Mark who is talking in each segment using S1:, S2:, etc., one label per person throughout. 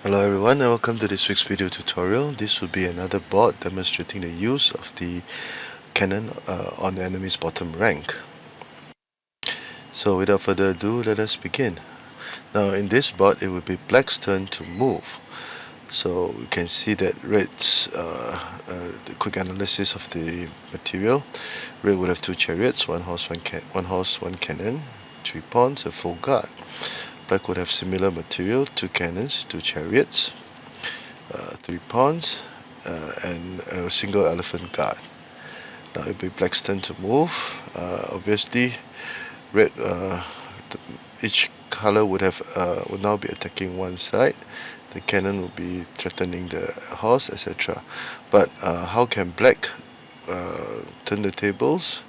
S1: Hello everyone and welcome to this week's video tutorial. This will be another board demonstrating the use of the cannon on the enemy's bottom rank. So without further ado, let us begin. Now in this board it will be black's turn to move. So we can see that red's the quick analysis of the material. Red would have two chariots, one horse, one cannon, 3 pawns, a full guard. Black would have similar material, 2 cannons, 2 chariots, 3 pawns, and a single elephant guard. Now it will be black's turn to move. Obviously, red. Each color would now be attacking one side. The cannon will be threatening the horse, etc. But how can black turn the tables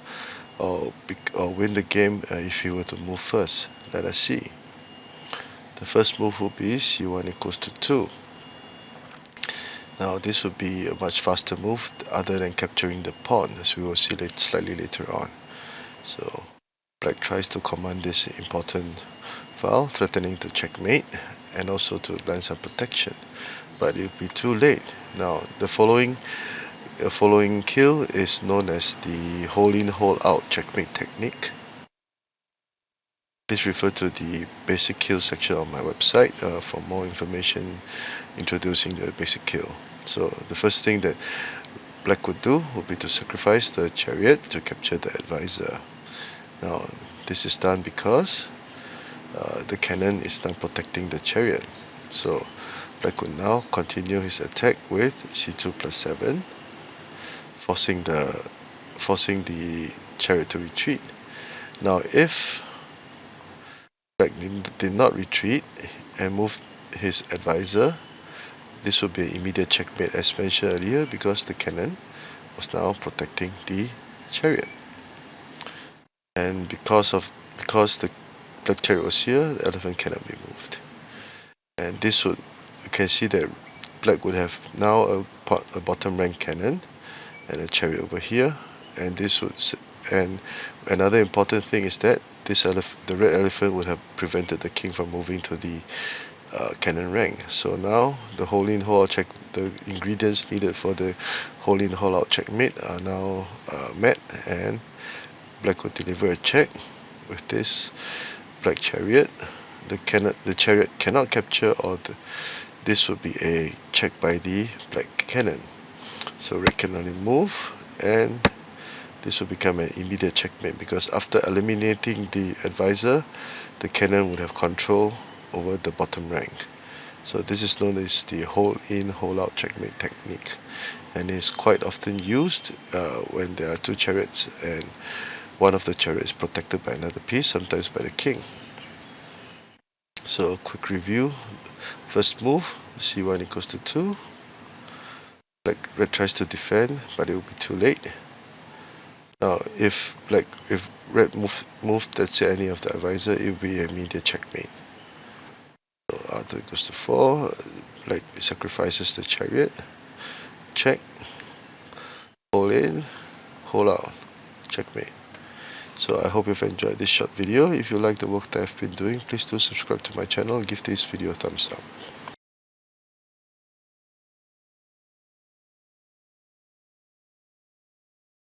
S1: or win the game if he were to move first? Let us see. The first move will be c1 equals to 2. Now this would be a much faster move other than capturing the pawn, as we will see slightly later on. So black tries to command this important file, threatening to checkmate and also to land some protection, but it will be too late. Now the following kill is known as the hold in hold out checkmate technique. Please refer to the basic kill section on my website for more information introducing the basic kill. So the first thing that black would do would be to sacrifice the chariot to capture the advisor. Now this is done because the cannon is now protecting the chariot. So black would now continue his attack with c2 plus 7, forcing the chariot to retreat. Now if black did not retreat and moved his advisor, this would be an immediate checkmate as mentioned earlier, because the cannon was now protecting the chariot. And because the black chariot was here, the elephant cannot be moved. And this would, you can see that black would have now a bottom rank cannon and a chariot over here, and this would, and another important thing is that the red elephant would have prevented the king from moving to the cannon rank. So now the hold in hold out the ingredients needed for the hold in hold out checkmate are now met, and black would deliver a check with this black chariot. The chariot cannot capture, or this would be a check by the black cannon. So red can only move, and this will become an immediate checkmate, because after eliminating the advisor, the cannon would have control over the bottom rank. So this is known as the hold in hold out checkmate technique, and is quite often used when there are two chariots and one of the chariots is protected by another piece, sometimes by the king. So a quick review. First move, c1 equals to 2. Red tries to defend, but it will be too late. Now if red moved let's say any of the advisor, it will be an immediate checkmate. So r2 equals to 4. Black sacrifices the chariot. Check. Hold in, hold out. Checkmate. So I hope you've enjoyed this short video. If you like the work that I've been doing, please do subscribe to my channel and give this video a thumbs up.